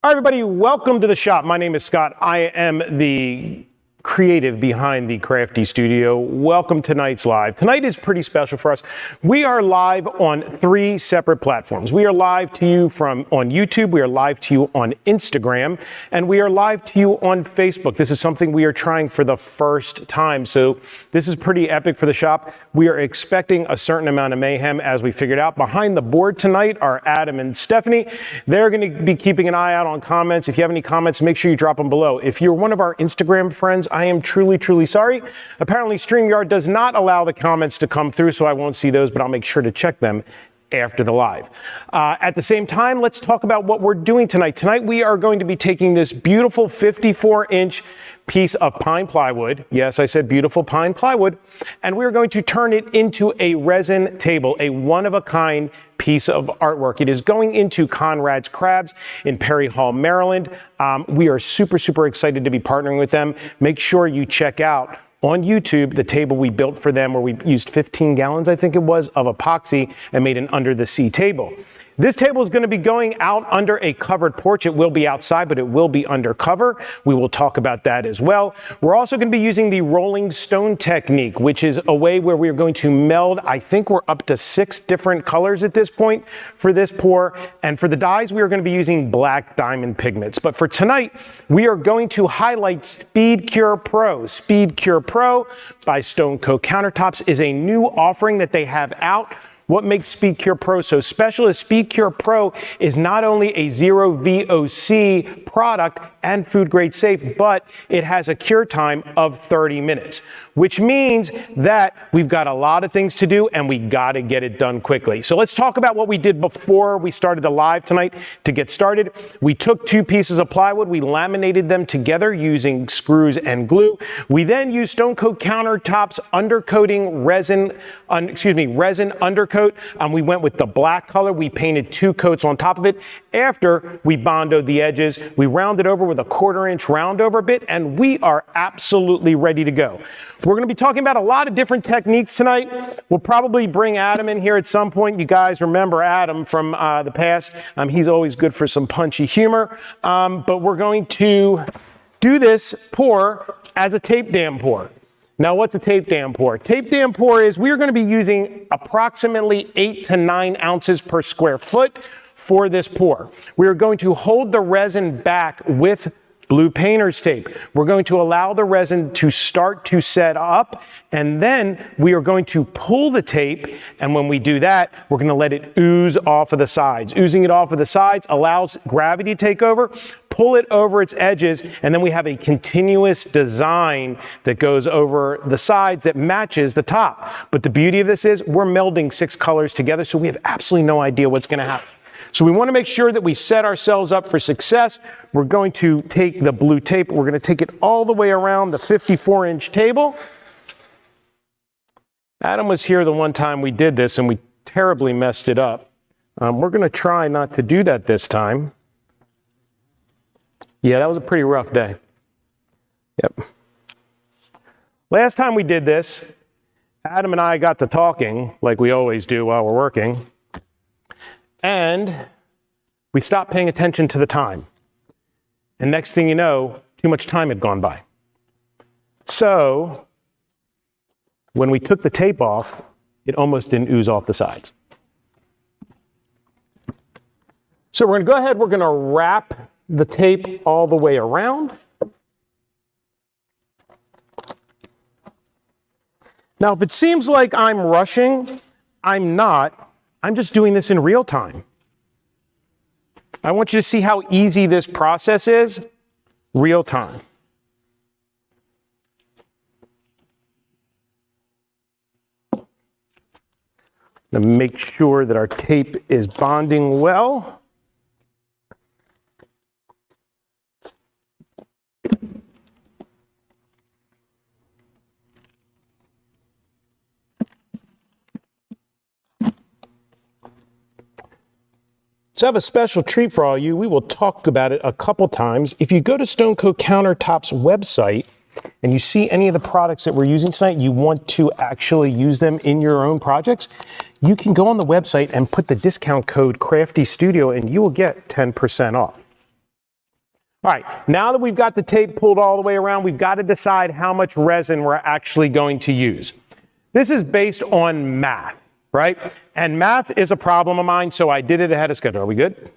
Hi everybody, welcome to the shop. My name is Scott. I am the creative behind the Crafty Studio. Welcome to tonight's live. Tonight is pretty special for us. We are live on 3 separate platforms. We are live to you on YouTube, we are live to you on Instagram, and we are live to you on Facebook. This is something we are trying for the first time, so this is pretty epic for the shop. We are expecting a certain amount of mayhem as we figured out. Behind the board tonight are Adam and Stephanie. They're going to be keeping an eye out on comments. If you have any comments, make sure you drop them below. If you're one of our Instagram friends, I am truly sorry. Apparently StreamYard does not allow the comments to come through, so I won't see those, but I'll make sure to check them after the live. At the same time, let's talk about what we're doing tonight. Tonight we are going to be taking this beautiful 54-inch piece of pine plywood. Yes, I said beautiful pine plywood. And we're going to turn it into a resin table, a one-of-a-kind piece of artwork. It is going into Conrad's Crabs in Perry Hall, Maryland. We are super excited to be partnering with them. Make sure you check out on YouTube the table we built for them, where we used 15 gallons, I think it was, of epoxy and made an under the sea table. This table is going to be going out under a covered porch. It will be outside, but it will be under cover. We will talk about that as well. We're also going to be using the rolling stone technique, which is a way where we are going to meld, I think we're up to 6 different colors at this point for this pour. And for the dyes, we are going to be using black diamond pigments. But for tonight, we are going to highlight Speed Cure Pro. Speed Cure Pro by Stone Co. Countertops is a new offering that they have out. What makes Speed Cure Pro so special is Speed Cure Pro is not only a zero VOC product and food grade safe, but it has a cure time of 30 minutes, which means that we've got a lot of things to do and we got to get it done quickly. So let's talk about what we did before we started the live tonight. To get started, we took 2 pieces of plywood, we laminated them together using screws and glue. We then used Stone Co. Countertops undercoating resin undercoat. We went with the black color. We painted 2 coats on top of it. After we bondoed the edges, we rounded over with a 1/4-inch round over bit, and we are absolutely ready to go. We're going to be talking about a lot of different techniques tonight. We'll probably bring Adam in here at some point. You guys remember Adam from the past. He's always good for some punchy humor. But we're going to do this pour as a tape dam pour. Now, what's a tape dam pour? Tape dam pour is we are going to be using approximately 8 to 9 ounces per square foot for this pour. We are going to hold the resin back with blue painter's tape. We're going to allow the resin to start to set up, and then we are going to pull the tape, and when we do that, we're going to let it ooze off of the sides. Oozing it off of the sides allows gravity to take over, pull it over its edges, and then we have a continuous design that goes over the sides that matches the top. But the beauty of this is we're melding 6 colors together, so we have absolutely no idea what's going to happen. So we want to make sure that we set ourselves up for success. We're going to take the blue tape, we're going to take it all the way around the 54-inch table. Adam was here the one time we did this and we terribly messed it up. We're going to try not to do that this time. Yeah, that was a pretty rough day. Yep. Last time we did this, Adam and I got to talking, like we always do while we're working. And we stopped paying attention to the time. And next thing you know, too much time had gone by. So when we took the tape off, it almost didn't ooze off the sides. So we're going to go ahead, we're going to wrap the tape all the way around. Now, if it seems like I'm rushing, I'm not. I'm just doing this in real time. I want you to see how easy this process is, real time. Now make sure that our tape is bonding well. So I have a special treat for all you. We will talk about it a couple times. If you go to Stone Co. Countertops website and you see any of the products that we're using tonight, you want to actually use them in your own projects, you can go on the website and put the discount code Crafty Studio and you will get 10% off. All right, now that we've got the tape pulled all the way around, we've got to decide how much resin we're actually going to use. This is based on math, right? And math is a problem of mine, so I did it ahead of schedule. Are we good?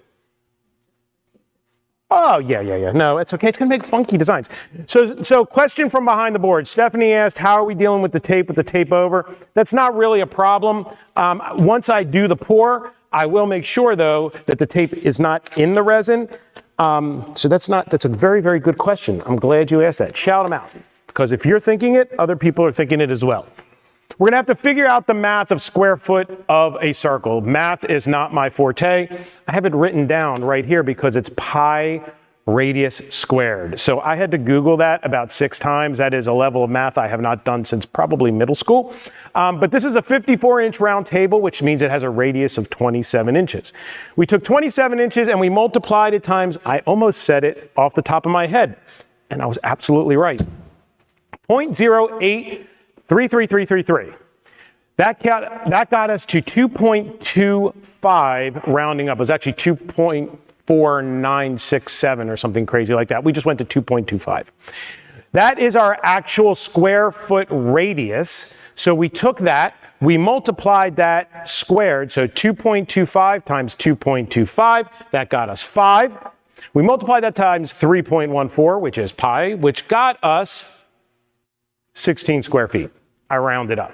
Oh, yeah. No, it's okay. It's going to make funky designs. So question from behind the board. Stephanie asked, how are we dealing with the tape over? That's not really a problem. Once I do the pour, I will make sure, though, that the tape is not in the resin. So that's a very, very good question. I'm glad you asked that. Shout them out. Because if you're thinking it, other people are thinking it as well. We're going to have to figure out the math of square foot of a circle. Math is not my forte. I have it written down right here because it's pi radius squared. So I had to Google that about 6 times. That is a level of math I have not done since probably middle school. But this is a 54-inch round table, which means it has a radius of 27 inches. We took 27 inches and we multiplied it times, I almost said it off the top of my head, and I was absolutely right. 0.083333. That got us to 2.25 rounding up. It was actually 2.4967 or something crazy like that. We just went to 2.25. That is our actual square foot radius. So we took that, we multiplied that squared. So 2.25 times 2.25, that got us 5. We multiplied that times 3.14, which is pi, which got us 16 square feet. I rounded up.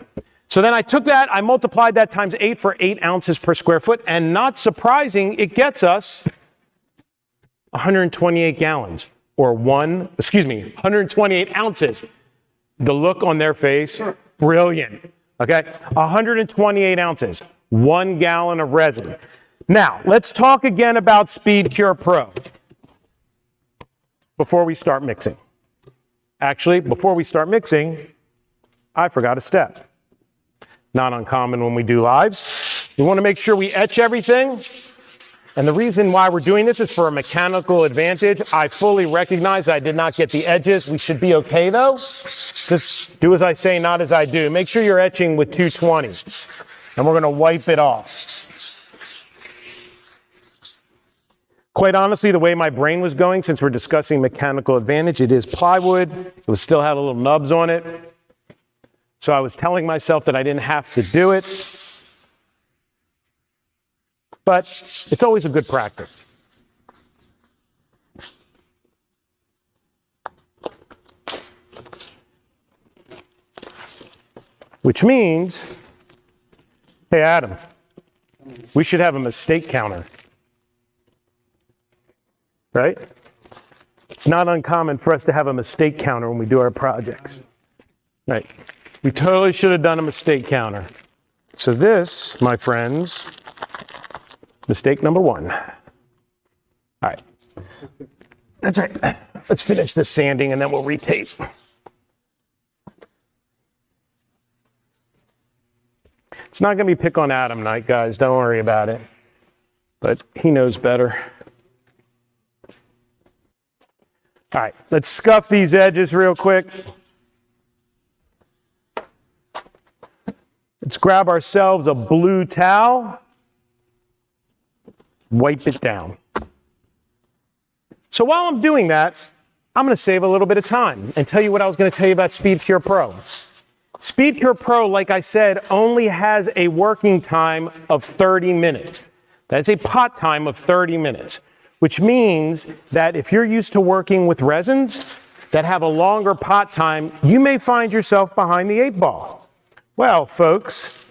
So then I took that, I multiplied that times 8 for 8 ounces per square foot, and not surprising, it gets us 128 gallons, or 128 ounces. The look on their face, brilliant. Okay, 128 ounces, 1 gallon of resin. Now, let's talk again about Speed Cure Pro before we start mixing. Actually, before we start mixing, I forgot a step. Not uncommon when we do lives. We want to make sure we etch everything. And the reason why we're doing this is for a mechanical advantage. I fully recognize I did not get the edges. We should be okay though. Just do as I say, not as I do. Make sure you're etching with 220. And we're going to wipe it off. Quite honestly, the way my brain was going, since we're discussing mechanical advantage, it is plywood. It was still had a little nubs on it. So I was telling myself that I didn't have to do it. But it's always a good practice. Which means, hey Adam, we should have a mistake counter. Right? It's not uncommon for us to have a mistake counter when we do our projects. Right? We totally should have done a mistake counter. So this, my friends, mistake number 1. All right. That's right. Let's finish this sanding and then we'll retape. It's not going to be pick on Adam night, guys. Don't worry about it. But he knows better. All right, let's scuff these edges real quick. Let's grab ourselves a blue towel. Wipe it down. So while I'm doing that, I'm going to save a little bit of time and tell you what I was going to tell you about Speed Cure Pro. Speed Cure Pro, like I said, only has a working time of 30 minutes. That's a pot time of 30 minutes. Which means that if you're used to working with resins that have a longer pot time, you may find yourself behind the 8 ball. Well, folks,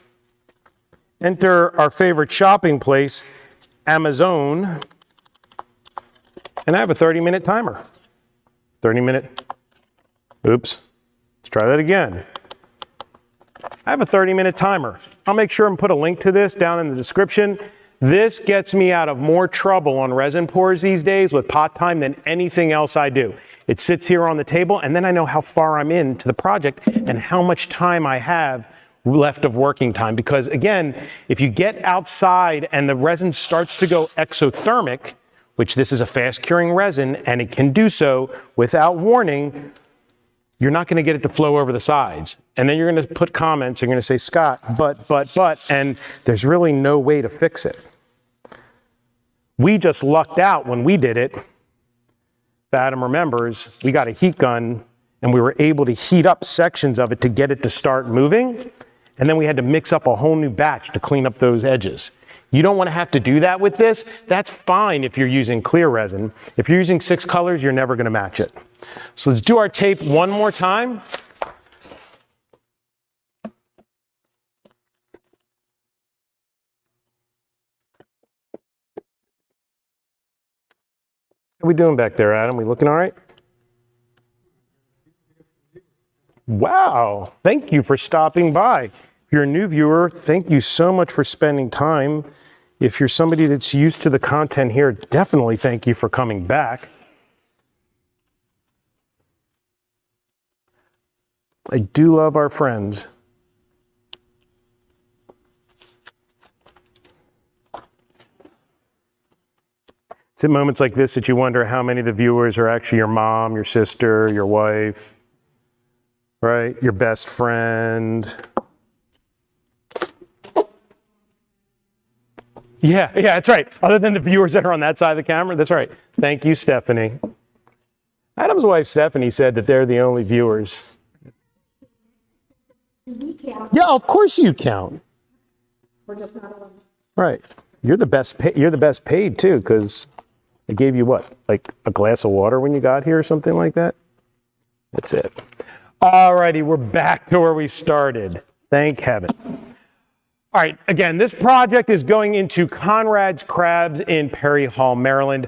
enter our favorite shopping place, Amazon, and I have a 30-minute timer. 30-minute, oops, let's try that again. I have a 30-minute timer. I'll make sure and put a link to this down in the description. This gets me out of more trouble on resin pours these days with pot time than anything else I do. It sits here on the table, and then I know how far I'm into the project and how much time I have left of working time. Because again, if you get outside and the resin starts to go exothermic, which this is a fast curing resin, and it can do so without warning, you're not going to get it to flow over the sides. And then you're going to put comments, you're going to say, Scott, but, and there's really no way to fix it. We just lucked out when we did it if Adam remembers, we got a heat gun and we were able to heat up sections of it to get it to start moving. And then we had to mix up a whole new batch to clean up those edges. You don't want to have to do that with this. That's fine if you're using clear resin. If you're using 6 colors, you're never going to match it. So let's do our tape one more time. How are we doing back there, Adam? We looking all right? Wow, thank you for stopping by. If you're a new viewer, thank you so much for spending time. If you're somebody that's used to the content here, definitely thank you for coming back. I do love our friends. It's at moments like this that you wonder how many of the viewers are actually your mom, your sister, your wife, right? Your best friend. Yeah, that's right. Other than the viewers that are on that side of the camera, that's right. Thank you, Stephanie. Adam's wife, Stephanie, said that they're the only viewers. We count. Yeah, of course you count. We're just not alone. Right. You're the best paid too, because I gave you what, like a glass of water when you got here or something like that? That's it. All righty, we're back to where we started. Thank heaven. All right, again, this project is going into Conrad's Crabs in Perry Hall, Maryland.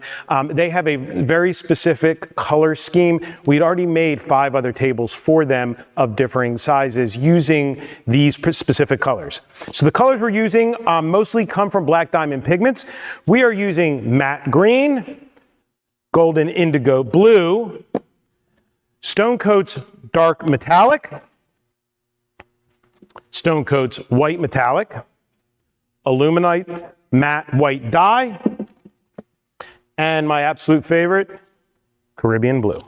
They have a very specific color scheme. We'd already made 5 other tables for them of differing sizes using these specific colors. So the colors we're using mostly come from Black Diamond Pigments. We are using matte green, golden indigo blue, Stone Coat's dark metallic, Stone Coat's white metallic, Aluminite matte white dye, and my absolute favorite, Caribbean blue.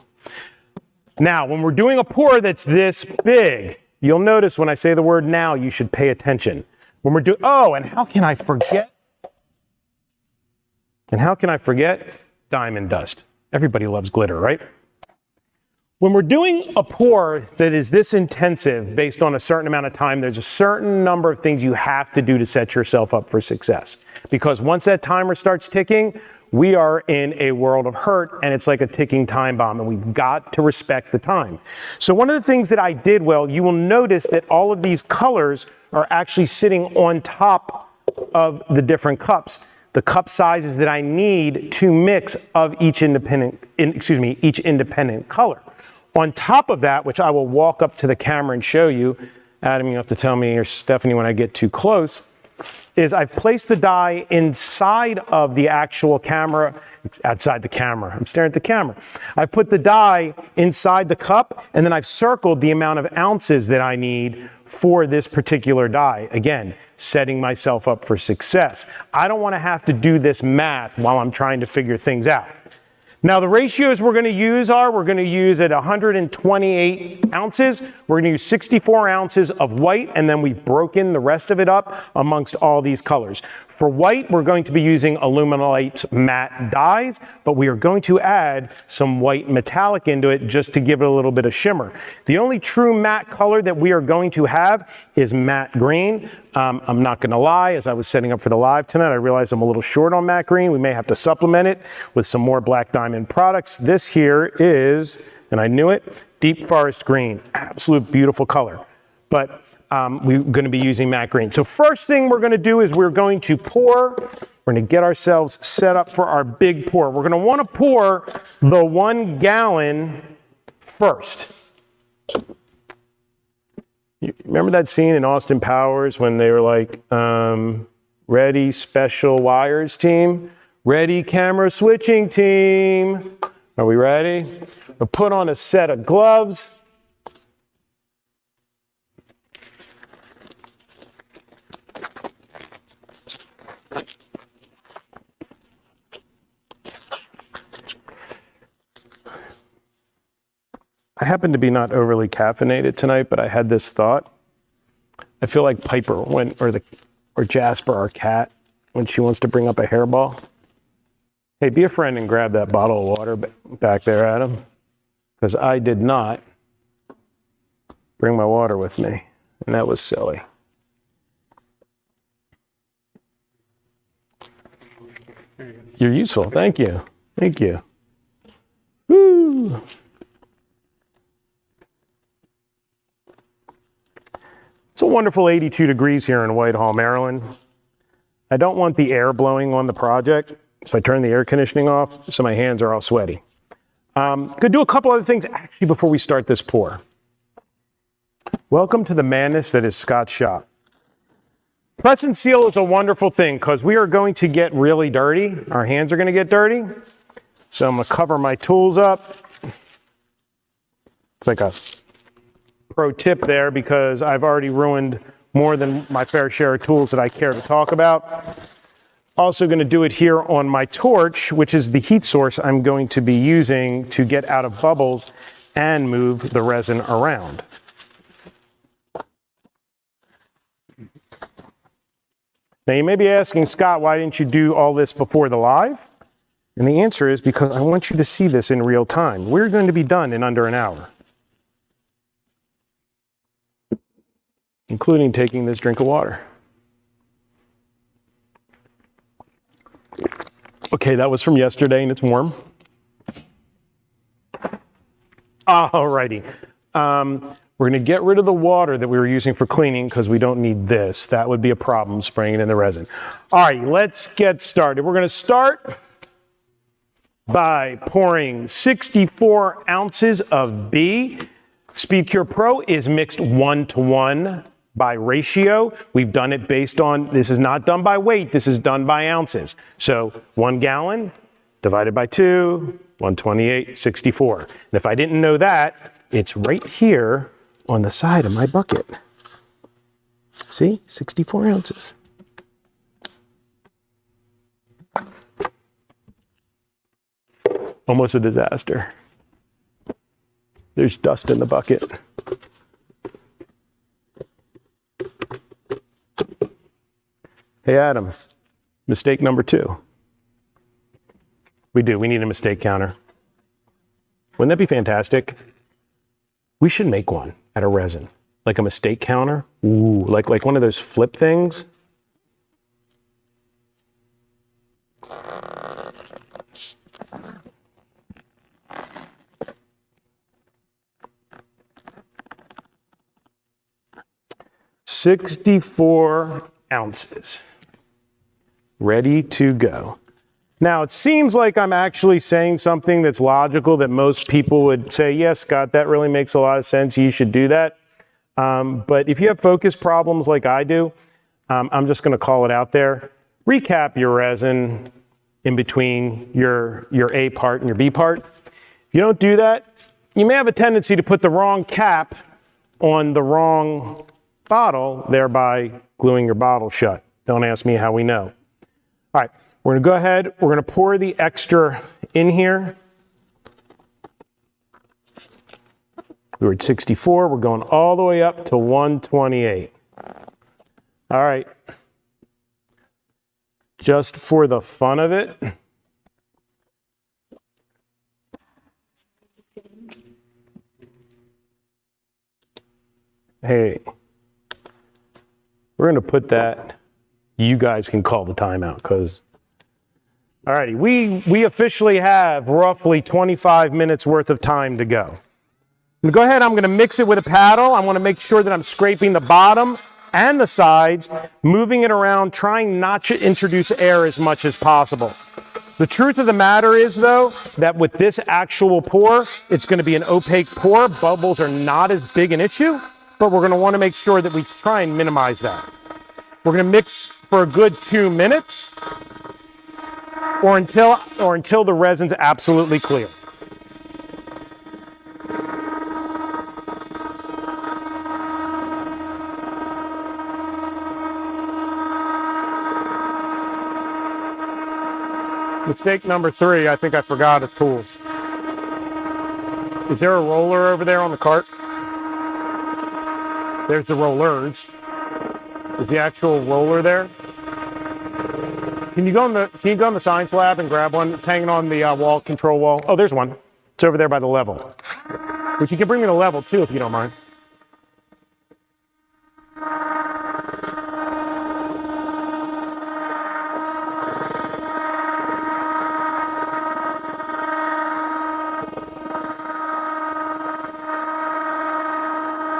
Now, when we're doing a pour that's this big, you'll notice when I say the word now, you should pay attention. When we're doing, oh, and how can I forget? Diamond dust. Everybody loves glitter, right? When we're doing a pour that is this intensive based on a certain amount of time, there's a certain number of things you have to do to set yourself up for success. Because once that timer starts ticking, we are in a world of hurt and it's like a ticking time bomb and we've got to respect the time. So one of the things that I did, well, you will notice that all of these colors are actually sitting on top of the different cups. The cup sizes that I need to mix of each independent color. On top of that, which I will walk up to the camera and show you, Adam, you have to tell me, or Stephanie when I get too close, is I've placed the die inside of the actual camera, outside the camera, I'm staring at the camera. I've put the die inside the cup and then I've circled the amount of ounces that I need for this particular die. Again, setting myself up for success. I don't want to have to do this math while I'm trying to figure things out. Now the ratios we're going to use are, we're going to use at 128 ounces, we're going to use 64 ounces of white, and then we've broken the rest of it up amongst all these colors. For white, we're going to be using Aluminite matte dyes, but we are going to add some white metallic into it just to give it a little bit of shimmer. The only true matte color that we are going to have is matte green. I'm not going to lie, as I was setting up for the live tonight, I realized I'm a little short on matte green. We may have to supplement it with some more Black Diamond products. This here is, and I knew it, Deep Forest Green. Absolute beautiful color. But we're going to be using matte green. So first thing we're going to do is we're going to pour. We're going to get ourselves set up for our big pour. We're going to want to pour the 1 gallon first. You remember that scene in Austin Powers when they were like, ready, special wires team? Ready, camera switching team. Are we ready? We'll put on a set of gloves. I happen to be not overly caffeinated tonight, but I had this thought. I feel like Piper or Jasper, our cat, when she wants to bring up a hairball. Hey, be a friend and grab that bottle of water back there, Adam, because I did not bring my water with me, and that was silly. You're useful. Thank you. Thank you. Woo! It's a wonderful 82 degrees here in Whitehall, Maryland. I don't want the air blowing on the project, so I turn the air conditioning off, so my hands are all sweaty. Gonna do a couple other things actually before we start this pour. Welcome to the madness that is Scott's shop. Press and seal is a wonderful thing because we are going to get really dirty. Our hands are going to get dirty. So I'm going to cover my tools up. It's like a pro tip there because I've already ruined more than my fair share of tools that I care to talk about. Also going to do it here on my torch, which is the heat source I'm going to be using to get out of bubbles and move the resin around. Now you may be asking, Scott, why didn't you do all this before the live? And the answer is because I want you to see this in real time. We're going to be done in under an hour, including taking this drink of water. Okay, that was from yesterday and it's warm. Alrighty. We're going to get rid of the water that we were using for cleaning because we don't need this. That would be a problem spraying it in the resin. All right, let's get started. We're going to start by pouring 64 ounces of B. SpeedCure Pro is mixed 1-to-1 by ratio. We've done it based on, this is not done by weight, this is done by ounces. So 1 gallon divided by 2, 128, 64. And if I didn't know that, it's right here on the side of my bucket. See, 64 ounces. Almost a disaster. There's dust in the bucket. Hey, Adam, mistake number 2. We need a mistake counter. Wouldn't that be fantastic? We should make one at a resin, like a mistake counter. Ooh, like one of those flip things. $64 ounces, ready to go. Now, it seems like I'm actually saying something that's logical that most people would say, yes, Scott, that really makes a lot of sense. You should do that. But if you have focus problems like I do, I'm just going to call it out there. Recap your resin in between your A part and your B part. If you don't do that, you may have a tendency to put the wrong cap on the wrong bottle, thereby gluing your bottle shut. Don't ask me how we know. All right. We're going to go ahead, we're going to pour the extra in here. We were at 64, we're going all the way up to 128. All right. Just for the fun of it, hey, we're going to put that, you guys can call the timeout because alrighty, we officially have roughly 25 minutes worth of time to go. Go ahead, I'm going to mix it with a paddle. I want to make sure that I'm scraping the bottom and the sides, moving it around, trying not to introduce air as much as possible. The truth of the matter is, though, that with this actual pour, it's going to be an opaque pour. Bubbles are not as big an issue, but we're going to want to make sure that we try and minimize that. We're going to mix for a good 2 minutes. Or until the resin's absolutely clear. Mistake number 3, I think I forgot a tool. Is there a roller over there on the cart? There's the rollers. Is the actual roller there? can you go on the science lab and grab one? It's hanging on the wall, control wall. Oh, there's one. It's over there by the level. But you can bring me the level too if you don't mind.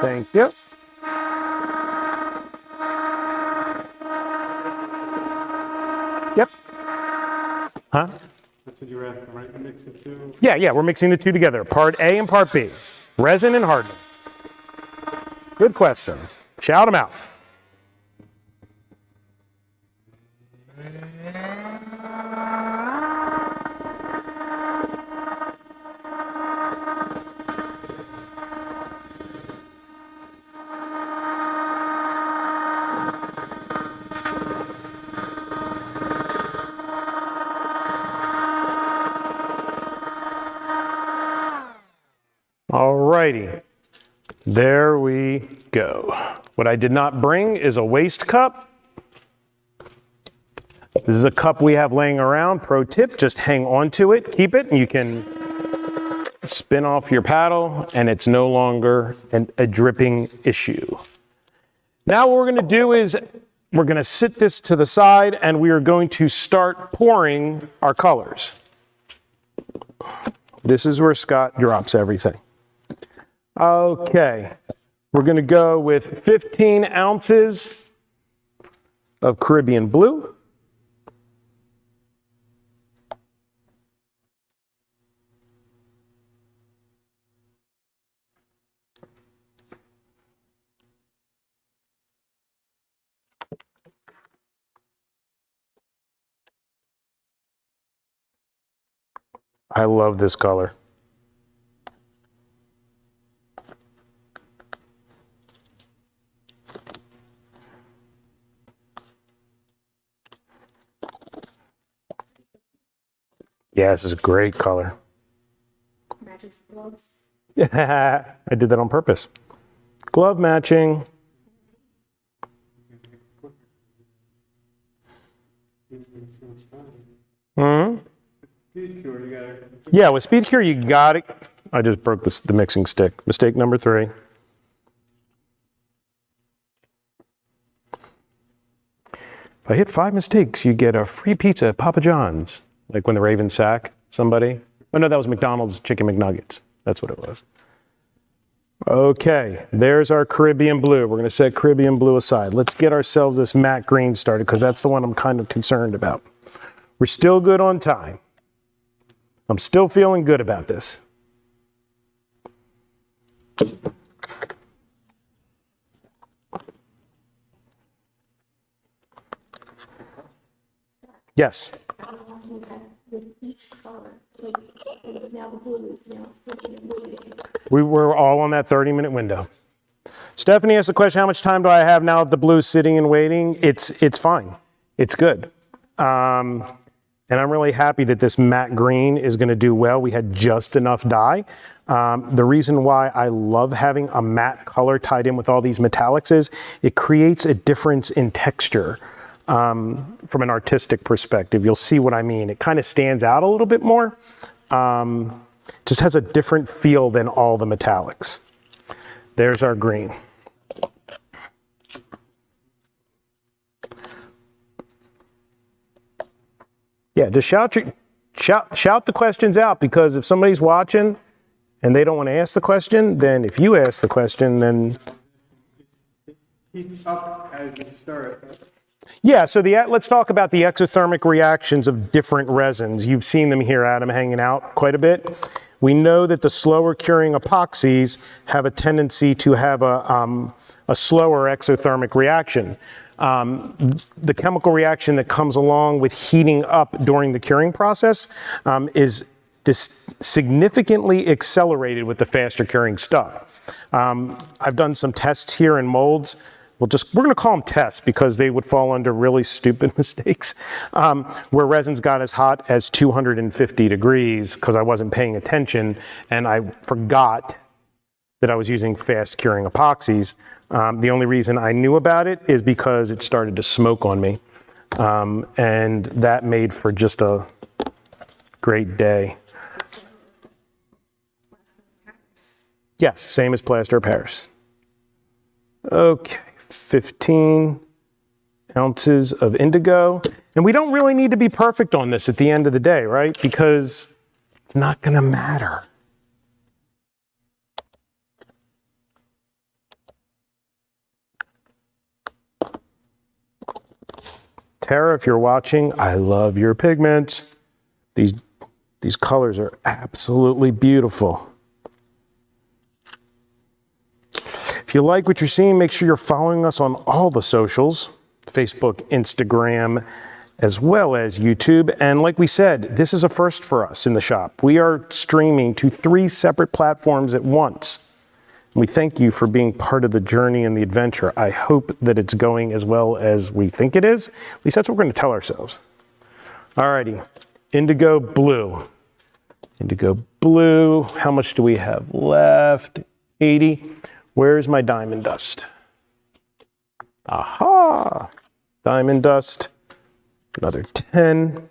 Thank you. Yep. Huh? That's what you were asking, right? Mix the two. Yeah, we're mixing the two together. Part A and part B. Resin and hardening. Good question. Shout them out. Alrighty, there we go. What I did not bring is a waste cup. This is a cup we have laying around. Pro tip, just hang on to it, keep it, and you can spin off your paddle and it's no longer a dripping issue. Now what we're gonna do is we're gonna sit this to the side and we are going to start pouring our colors. This is where Scott drops everything. Okay, we're gonna go with 15 ounces of Caribbean blue. I love this color. Yeah, this is a great color. Matches gloves. I did that on purpose. Glove matching. Hmm? Speed cure, you got it. Yeah, with Speed Cure, you got it. I just broke the mixing stick. Mistake number 3. If I hit 5 mistakes, you get a free pizza at Papa John's. Like when the Ravens sack somebody. Oh no, that was McDonald's Chicken McNuggets. That's what it was. Okay, there's our Caribbean blue. We're gonna set Caribbean blue aside. Let's get ourselves this matte green started because that's the one I'm kind of concerned about. We're still good on time. I'm still feeling good about this. Yes. How long you have with each color? Like, now the blue is now sitting and waiting. We were all on that 30-minute window. Stephanie asked the question, how much time do I have now with the blue sitting and waiting? It's fine. It's good. And I'm really happy that this matte green is gonna do well. We had just enough dye. The reason why I love having a matte color tied in with all these metallics is it creates a difference in texture. From an artistic perspective, you'll see what I mean. It kind of stands out a little bit more. Just has a different feel than all the metallics. There's our green. Yeah, just shout the questions out, because if somebody's watching and they don't want to ask the question, then if you ask the question, then Heats up as you stir it. yeah, so let's talk about the exothermic reactions of different resins. You've seen them here, Adam, hanging out quite a bit. We know that the slower curing epoxies have a tendency to have a slower exothermic reaction. The chemical reaction that comes along with heating up during the curing process is significantly accelerated with the faster curing stuff. I've done some tests here in molds. We're going to call them tests because they would fall under really stupid mistakes, where resins got as hot as 250 degrees because I wasn't paying attention and I forgot that I was using fast curing epoxies. The only reason I knew about it is because it started to smoke on me. And that made for just a great day. Yes, same as plaster of Paris. Okay, 15 ounces of indigo. And we don't really need to be perfect on this at the end of the day, right? Because it's not gonna matter. Tara, if you're watching, I love your pigments. These colors are absolutely beautiful. If you like what you're seeing, make sure you're following us on all the socials, Facebook, Instagram, as well as YouTube. And like we said, this is a first for us in the shop. We are streaming to 3 separate platforms at once. We thank you for being part of the journey and the adventure. I hope that it's going as well as we think it is. At least that's what we're going to tell ourselves. Alrighty, indigo blue. Indigo blue, how much do we have left? 80. Where's my diamond dust? Aha! Diamond dust, another 10.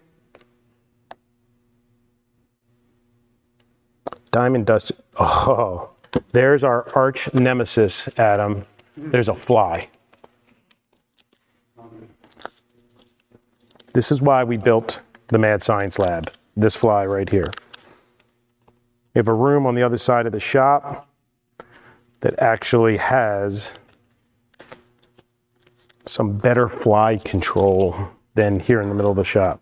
Diamond dust, oh, there's our arch nemesis, Adam. There's a fly. This is why we built the Mad Science Lab, this fly right here. We have a room on the other side of the shop that actually has some better fly control than here in the middle of the shop.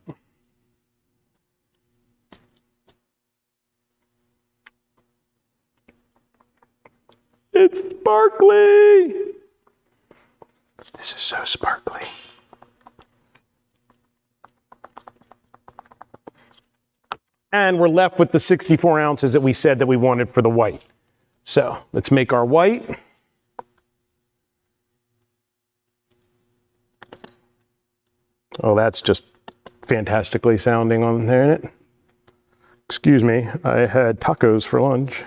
It's sparkly. This is so sparkly. And we're left with the 64 ounces that we said that we wanted for the white. So let's make our white. Oh, that's just fantastically sounding on there, isn't it? Excuse me, I had tacos for lunch.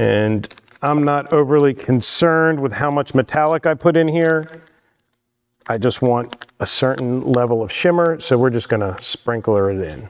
And I'm not overly concerned with how much metallic I put in here. I just want a certain level of shimmer, so we're just gonna sprinkle it in.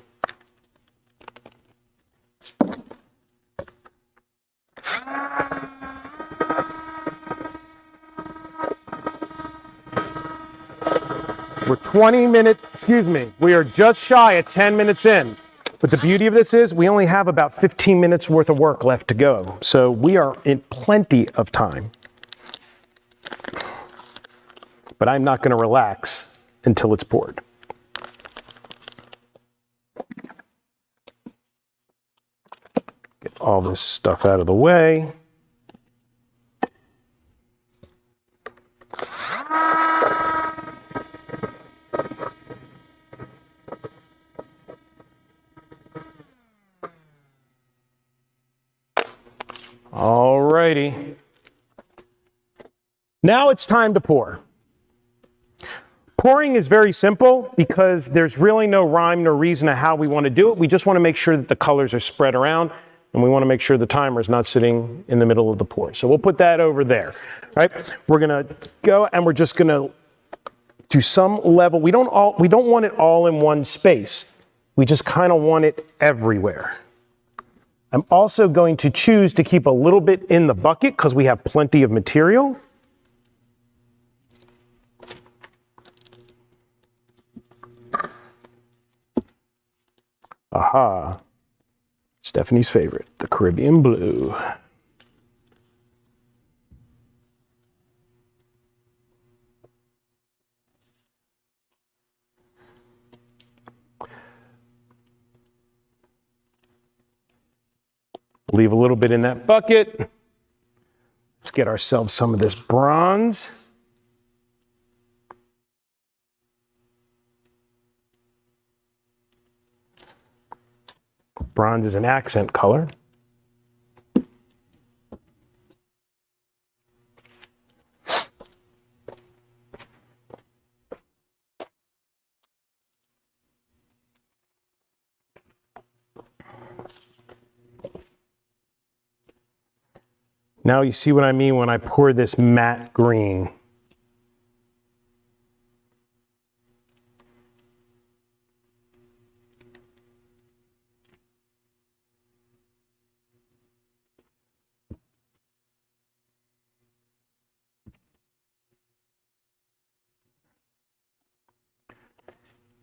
We're 20 minutes, excuse me, we are just shy of 10 minutes in. But the beauty of this is we only have about 15 minutes worth of work left to go. So we are in plenty of time. But I'm not going to relax until it's poured. Get all this stuff out of the way. Alrighty. Now it's time to pour. Pouring is very simple because there's really no rhyme nor reason to how we want to do it. We just want to make sure that the colors are spread around, and we want to make sure the timer is not sitting in the middle of the pour. So we'll put that over there, right? We're going to go and we're just going to do some level. We don't want it all in one space. We just kind of want it everywhere. I'm also going to choose to keep a little bit in the bucket because we have plenty of material. Aha, Stephanie's favorite, the Caribbean blue. Leave a little bit in that bucket. Let's get ourselves some of this bronze. Bronze is an accent color. Now you see what I mean when I pour this matte green.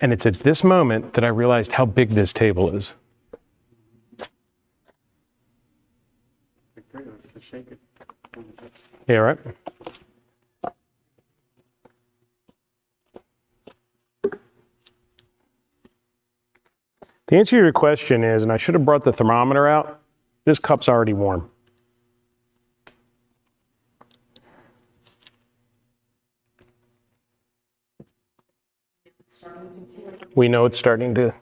And it's at this moment that I realized how big this table is. Let's shake it. Yeah, right? The answer to your question is, and I should have brought the thermometer out, this cup's already warm. We know it's starting to,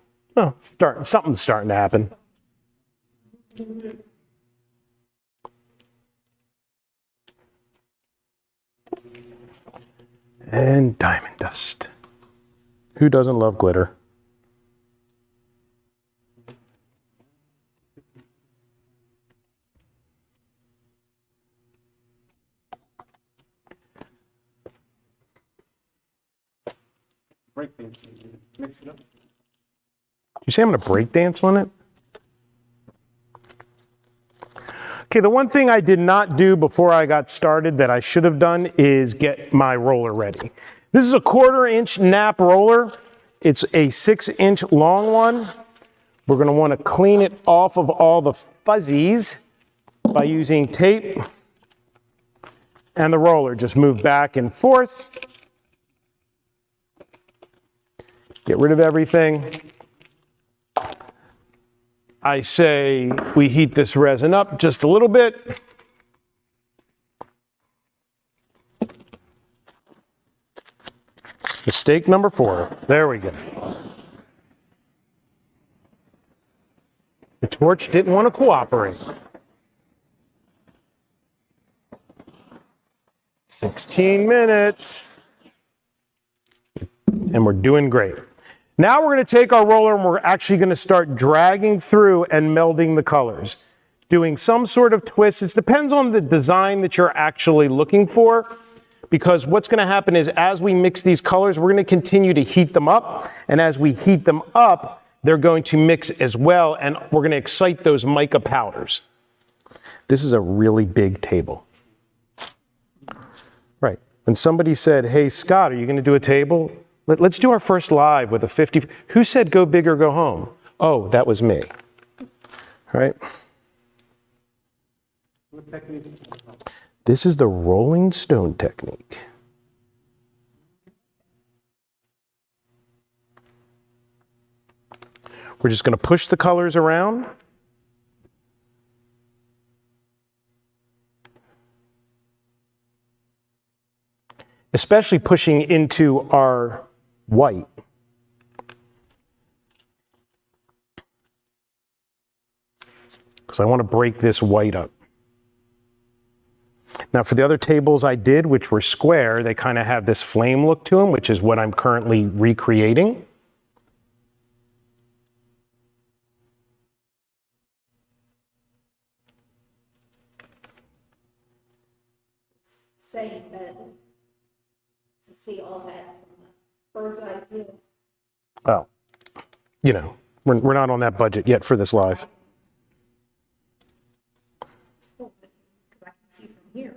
something's starting to happen. And diamond dust. Who doesn't love glitter? Break things. Mix it up. You say I'm going to break dance on it? Okay, the one thing I did not do before I got started that I should have done is get my roller ready. This is a 1/4-inch nap roller. It's a 6-inch long one. We're going to want to clean it off of all the fuzzies by using tape and the roller. Just move back and forth. Get rid of everything. I say we heat this resin up just a little bit. Mistake number 4. There we go. The torch didn't want to cooperate. 16 minutes. And we're doing great. Now we're going to take our roller and we're actually going to start dragging through and melding the colors. Doing some sort of twist. It depends on the design that you're actually looking for. Because what's going to happen is as we mix these colors, we're going to continue to heat them up. And as we heat them up, they're going to mix as well. And we're going to excite those mica powders. This is a really big table. Right. When somebody said, hey, Scott, are you going to do a table? Let's do our first live with a 50. Who said go big or go home? Oh, that was me. Right? What technique? This is the rolling stone technique. We're just going to push the colors around. Especially pushing into our white. Because I want to break this white up. Now for the other tables I did, which were square, they kind of have this flame look to them, which is what I'm currently recreating. Saying that to see all that from a bird's eye view. Well, you know, we're not on that budget yet for this live. It's cool because I can see from here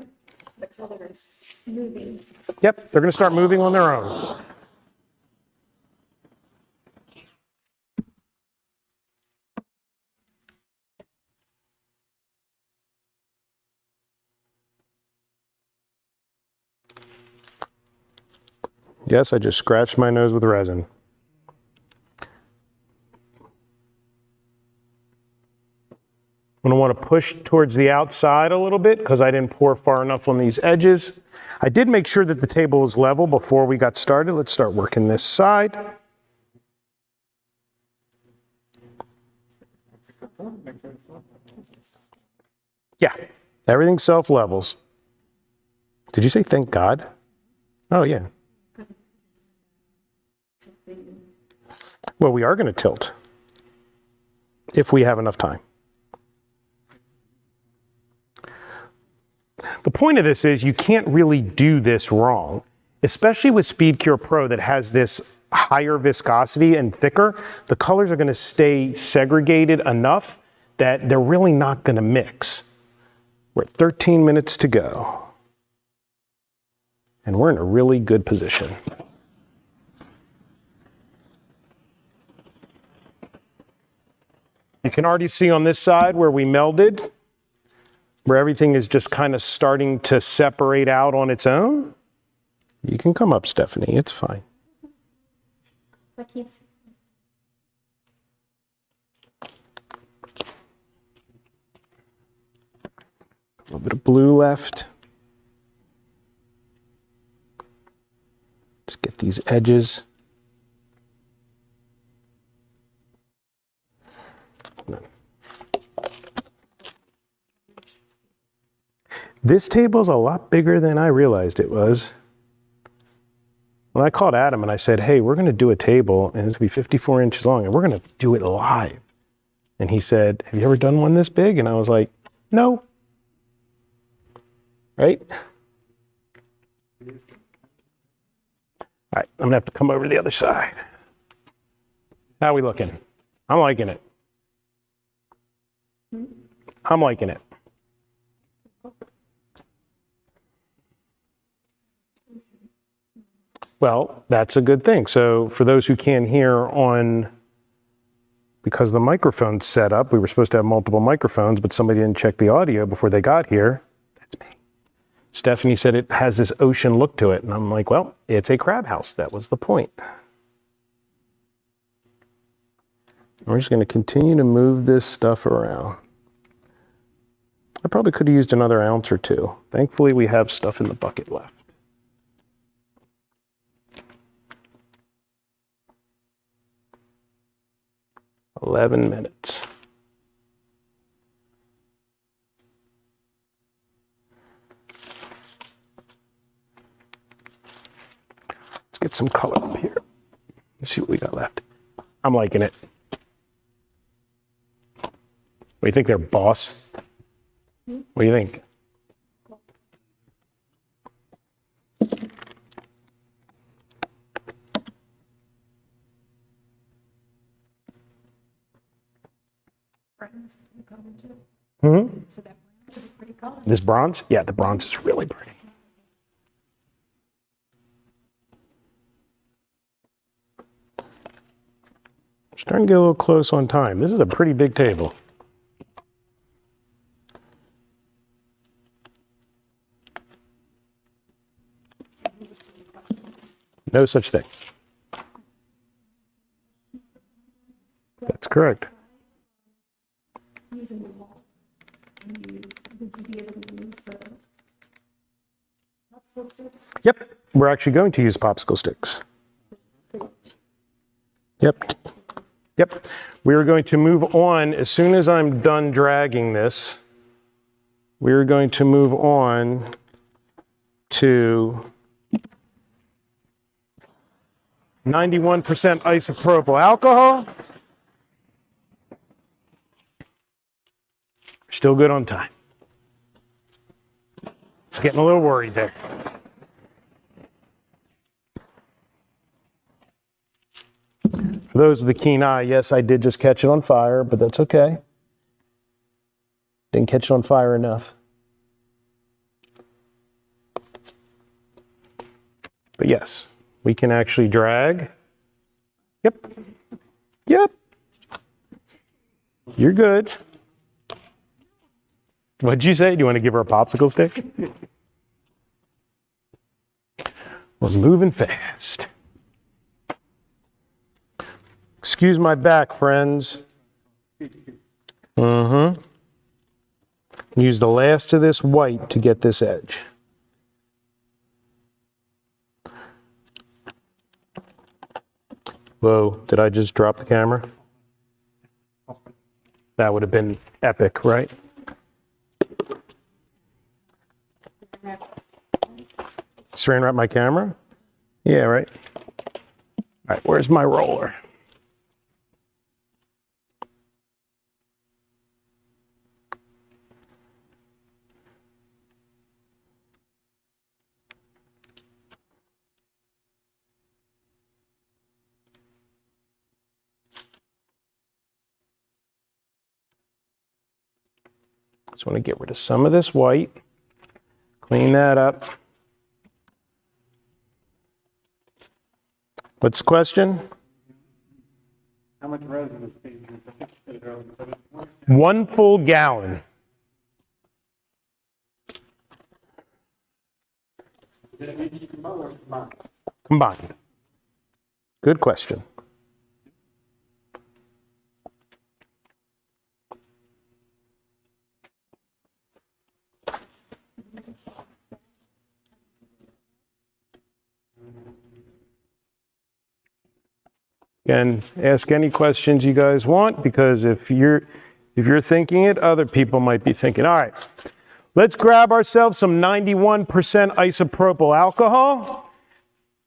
the colors moving. Yep, they're going to start moving on their own. Yes, I just scratched my nose with resin. I'm going to want to push towards the outside a little bit because I didn't pour far enough on these edges. I did make sure that the table was level before we got started. Let's start working this side. Yeah, everything self-levels. Did you say thank God? Oh, yeah. Well, we are going to tilt if we have enough time. The point of this is you can't really do this wrong, especially with Speed Cure Pro that has this higher viscosity and thicker. The colors are going to stay segregated enough that they're really not going to mix. We're at 13 minutes to go. And we're in a really good position. You can already see on this side where we melded, where everything is just kind of starting to separate out on its own. You can come up, Stephanie, it's fine. I can't see. A little bit of blue left. Let's get these edges. This table is a lot bigger than I realized it was. When I called Adam and I said, hey, we're going to do a table and it's going to be 54 inches long and we're going to do it live. And he said, have you ever done one this big? And I was like, no. Right? All right, I'm going to have to come over to the other side. How are we looking? I'm liking it. I'm liking it. Well, that's a good thing. So for those who can't hear on, because the microphone's set up, we were supposed to have multiple microphones, but somebody didn't check the audio before they got here. That's me. Stephanie said it has this ocean look to it. And I'm like, well, it's a crab house. That was the point. We're just going to continue to move this stuff around. I probably could have used another ounce or two. Thankfully, we have stuff in the bucket left. $11 minutes. Let's get some color up here. Let's see what we got left. I'm liking it. What do you think there, boss? What do you think? Mm-hmm. So that is a pretty color. This bronze? Yeah, the bronze is really pretty. Starting to get a little close on time. This is a pretty big table. No such thing. That's correct. Using the wall. Would you be able to use the popsicle stick? Yep, we're actually going to use popsicle sticks. Yep. Yep. We are going to move on as soon as I'm done dragging this. We're going to move on to 91% isopropyl alcohol. Still good on time. It's getting a little worried there. For those with a keen eye, yes, I did just catch it on fire, but that's okay. Didn't catch it on fire enough. But yes, we can actually drag. Yep. Yep. You're good. What'd you say? Do you want to give her a popsicle stick? Was moving fast. Excuse my back, friends. Mm-hmm. Use the last of this white to get this edge. Whoa, did I just drop the camera? That would have been epic, right? Saran wrap my camera? Yeah, right. All right, where's my roller? Just want to get rid of some of this white. Clean that up. What's the question? How much resin is being used? I think you said it earlier, but it's 1 full gallon. Did it need to combine or combine? Combined. Good question. Again, ask any questions you guys want, because if you're thinking it, other people might be thinking. All right, let's grab ourselves some 91% isopropyl alcohol,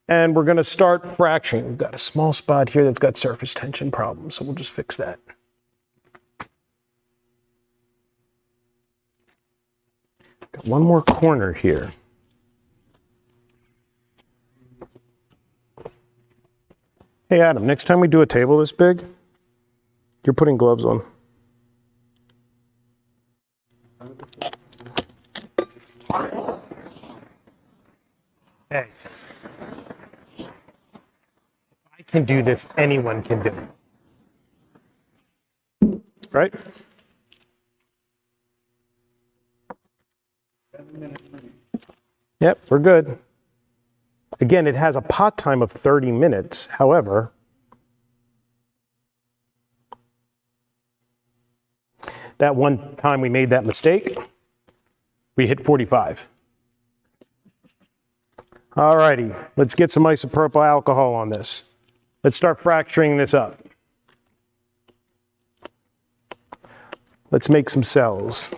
and we're going to start fracturing. We've got a small spot here that's got surface tension problems, so we'll just fix that. Got one more corner here. Hey Adam, next time we do a table this big, you're putting gloves on. Hey, if I can do this, anyone can do it. Right? 7 minutes. Yep, we're good. Again, it has a pot time of 30 minutes. However, that one time we made that mistake, we hit 45. All righty, let's get some isopropyl alcohol on this. Let's start fracturing this up. Let's make some cells.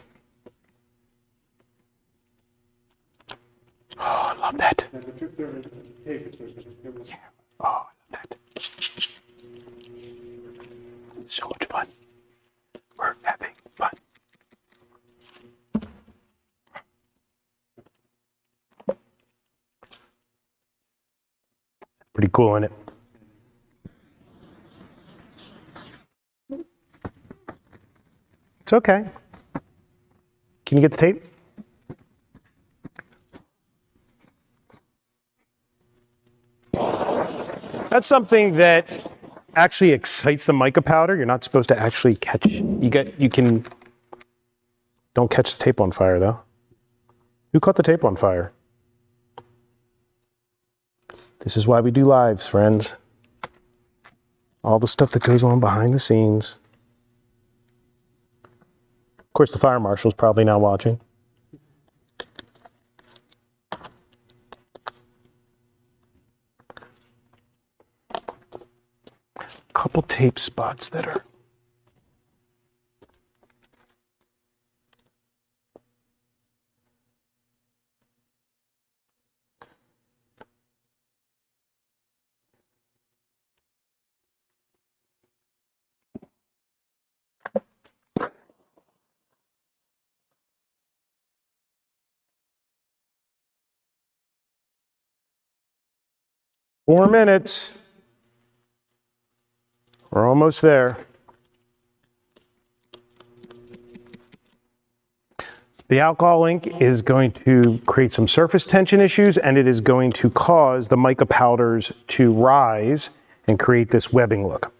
Oh, I love that. And the truth there is the tape, it was Oh, I love that. So much fun. We're having fun. Pretty cool, isn't it? It's okay. Can you get the tape? That's something that actually excites the mica powder. You're not supposed to actually catch. Don't catch the tape on fire though. Who caught the tape on fire? This is why we do lives, friends. All the stuff that goes on behind the scenes. Of course, the fire marshal's probably now watching. Couple tape spots that are four minutes. We're almost there. The alcohol ink is going to create some surface tension issues, and it is going to cause the mica powders to rise and create this webbing look.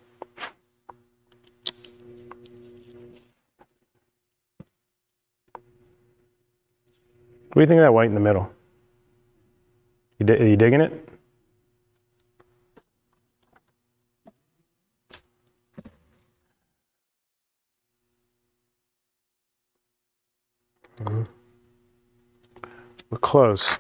What do you think of that white in the middle? Are you digging it? We're close.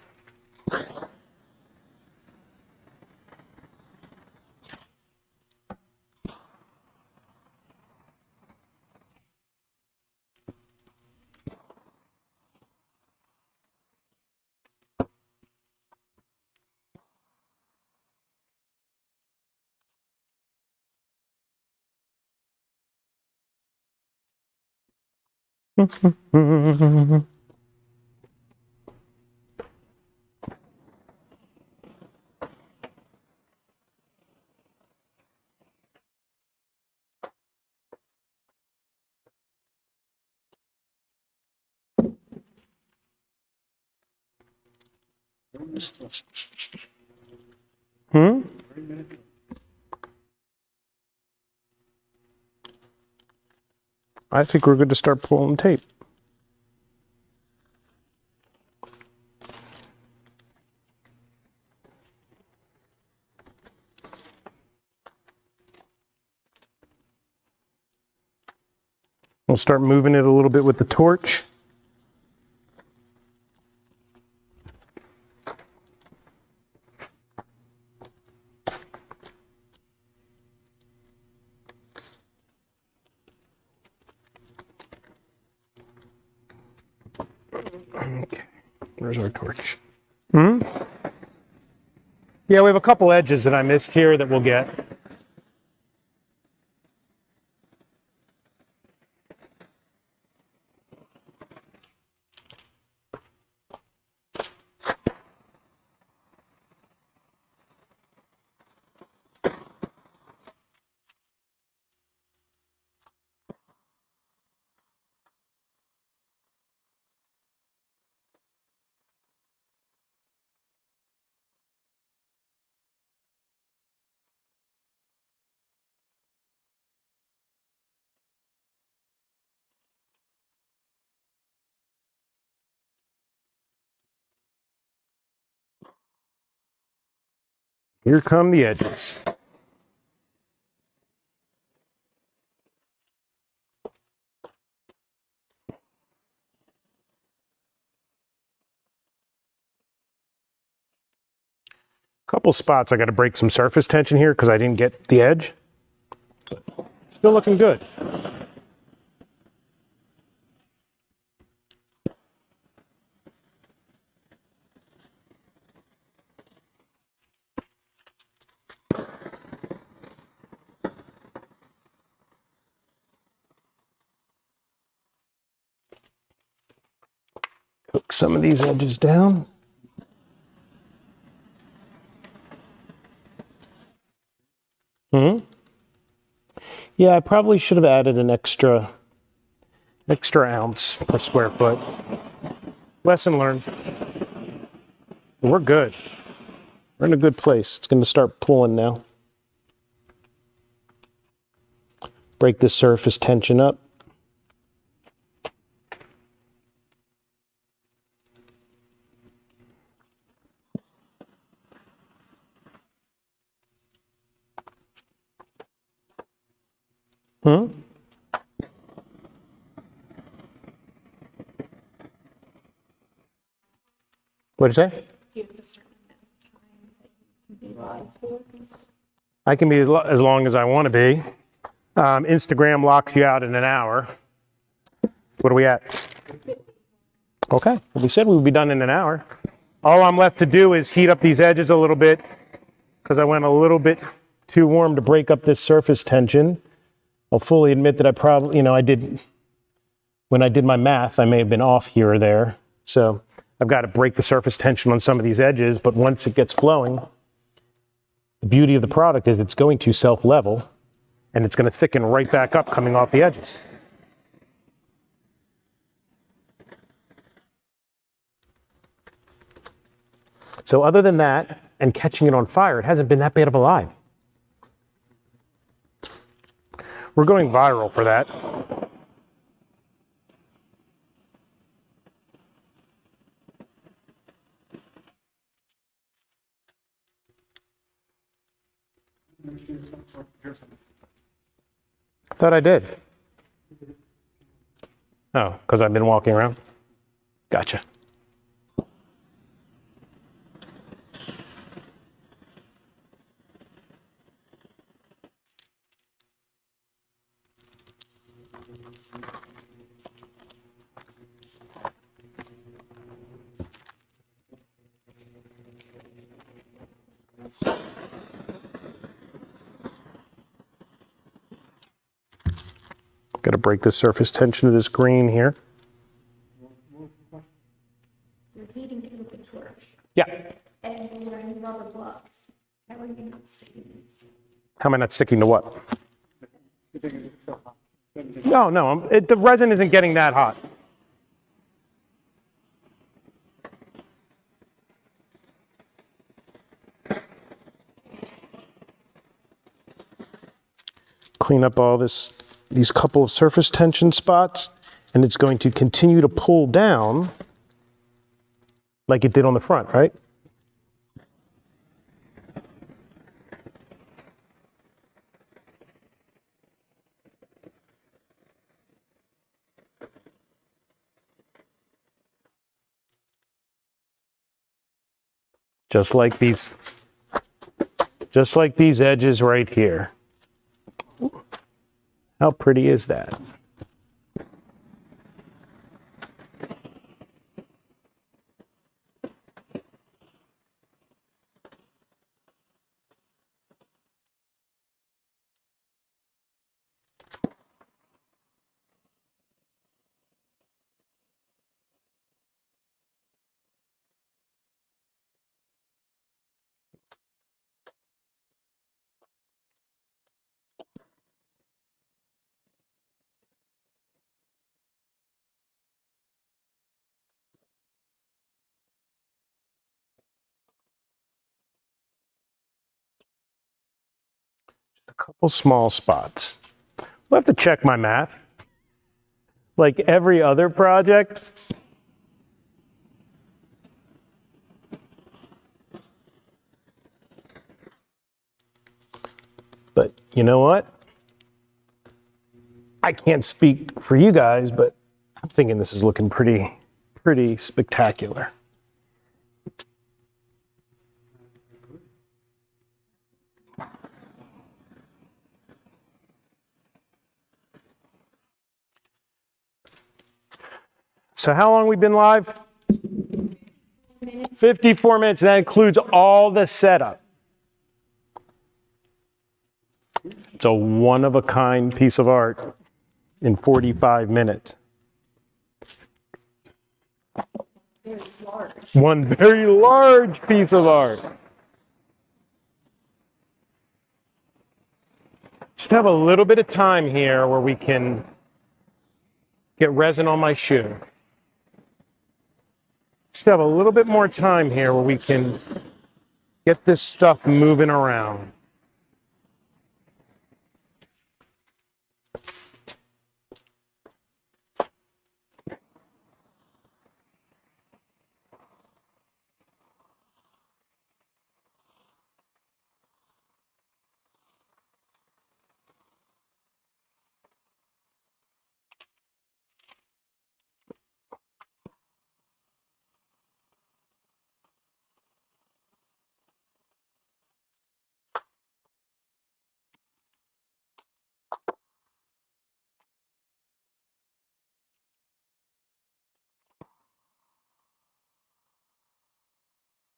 Hmm? 3 minutes. I think we're good to start pulling tape. We'll start moving it a little bit with the torch. Okay, where's our torch? Hmm? Yeah, we have a couple edges that I missed here that we'll get. Here come the edges. Couple spots I got to break some surface tension here because I didn't get the edge. Still looking good. Hook some of these edges down. Hmm? Yeah, I probably should have added an extra ounce per square foot. Lesson learned. We're good. We're in a good place. It's going to start pulling now. Break the surface tension up. Hmm? What'd you say? Do you have a certain amount of time that you can be live for? I can be as long as I want to be. Instagram locks you out in an hour. What are we at? Okay, well, we said we would be done in an hour. All I'm left to do is heat up these edges a little bit because I went a little bit too warm to break up this surface tension. I'll fully admit that I probably, when I did my math, I may have been off here or there. So I've got to break the surface tension on some of these edges, but once it gets flowing, the beauty of the product is it's going to self-level and it's going to thicken right back up coming off the edges. So other than that and catching it on fire, it hasn't been that bad of a lie. We're going viral for that. Thought I did. Oh, because I've been walking around? Gotcha. Got to break the surface tension of this green here. You're heating it with the torch, Yeah. and you're wearing rubber gloves. How are you not sticking? How am I not sticking to what? You think it's so hot? No, the resin isn't getting that hot. clean up all these couple of surface tension spots, and it's going to continue to pull down like it did on the front, right? Just like these edges right here. How pretty is that? A couple small spots. We'll have to check my math. Like every other project, but you know what? I can't speak for you guys, but I'm thinking this is looking pretty spectacular. So how long we been live? 54 minutes. That includes all the setup. It's a one-of-a-kind piece of art in 45 minutes. One very large piece of art. Just have a little bit of time here where we can get resin on my shoe. Just have a little bit more time here where we can get this stuff moving around.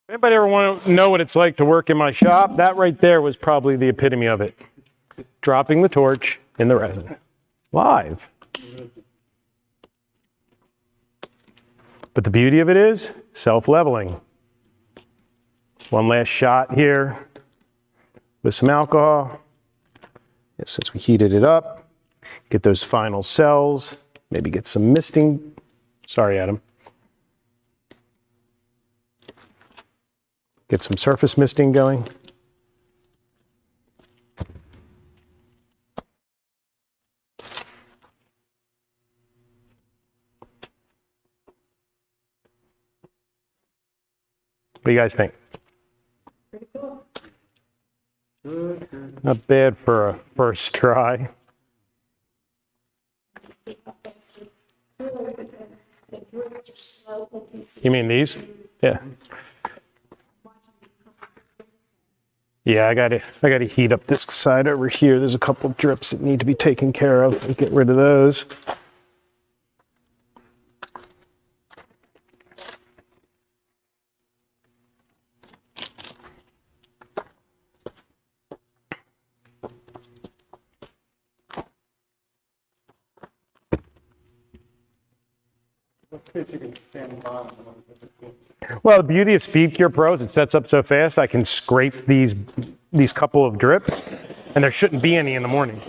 Anybody ever want to know what it's like to work in my shop? That right there was probably the epitome of it. Dropping the torch in the resin. Live. But the beauty of it is self-leveling. One last shot here with some alcohol. Yes, since we heated it up, get those final cells, maybe get some misting. Sorry, Adam. Get some surface misting going. What do you guys think? Pretty cool. Not bad for a first try. You mean these? Yeah. Yeah, I gotta heat up this side over here. There's a couple of drips that need to be taken care of. Get rid of those. Well, the beauty of Speed Cure Pro is it sets up so fast I can scrape these couple of drips, and there shouldn't be any in the morning.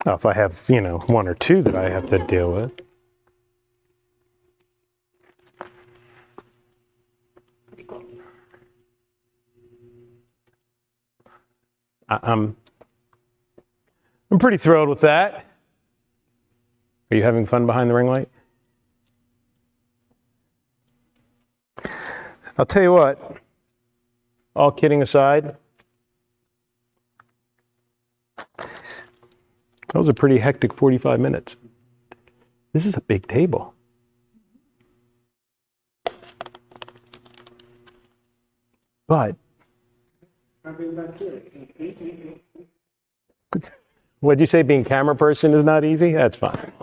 Oh, if I have, one or two that I have to deal with. I'm pretty thrilled with that. Are you having fun behind the ring light? I'll tell you what, all kidding aside, that was a pretty hectic 45 minutes. This is a big table. But what'd you say, being camera person is not easy? That's fine.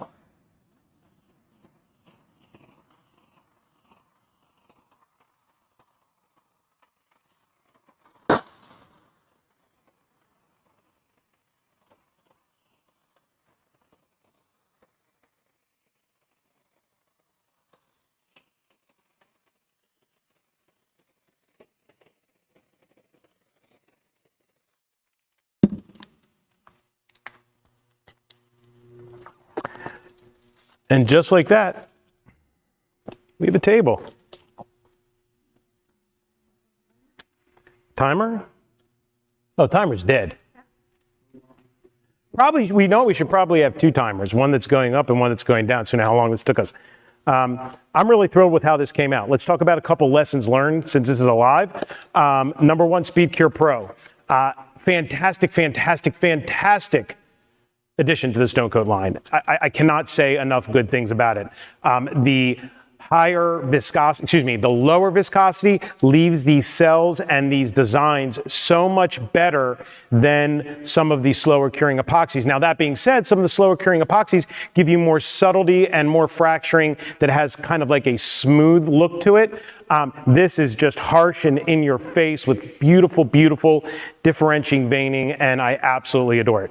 And just like that, we have a table. Timer? Oh, timer's dead. Probably, we should probably have two timers, one that's going up and one that's going down. So now how long this took us. I'm really thrilled with how this came out. Let's talk about a couple lessons learned since this is a live. Number one, Speed Cure Pro. Fantastic, fantastic, fantastic addition to the Stone Coat line. I cannot say enough good things about it. The lower viscosity leaves these cells and these designs so much better than some of these slower curing epoxies. Now, that being said, some of the slower curing epoxies give you more subtlety and more fracturing that has kind of like a smooth look to it. This is just harsh and in your face with beautiful, beautiful differentiating veining, and I absolutely adore it.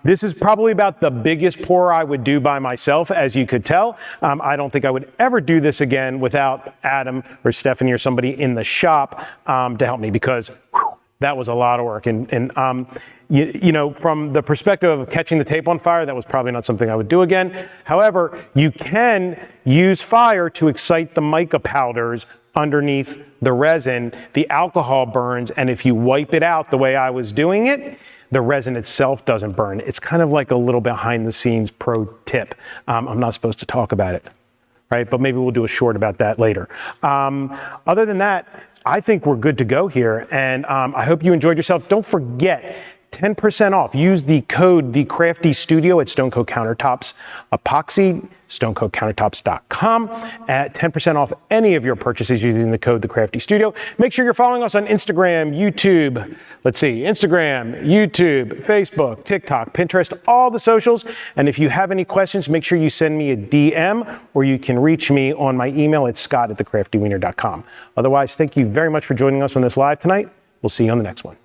This is probably about the biggest pour I would do by myself, as you could tell. I don't think I would ever do this again without Adam or Stephanie or somebody in the shop to help me, because that was a lot of work. And from the perspective of catching the tape on fire, that was probably not something I would do again. However, you can use fire to excite the mica powders underneath the resin. The alcohol burns, and if you wipe it out the way I was doing it, the resin itself doesn't burn. It's kind of like a little behind the scenes pro tip. I'm not supposed to talk about it, right? But maybe we'll do a short about that later. Other than that, I think we're good to go here, and I hope you enjoyed yourself. Don't forget, 10% off. Use the code TheCraftyStudio at Stone Coat Countertops Epoxy, stonecoatcountertops.com at 10% off any of your purchases using the code TheCraftyStudio. Make sure you're following us on Instagram, YouTube, Instagram, YouTube, Facebook, TikTok, Pinterest, all the socials. And if you have any questions, make sure you send me a DM, or you can reach me on my email at scott@thecraftywiener.com. Otherwise, thank you very much for joining us on this live tonight. We'll see you on the next one.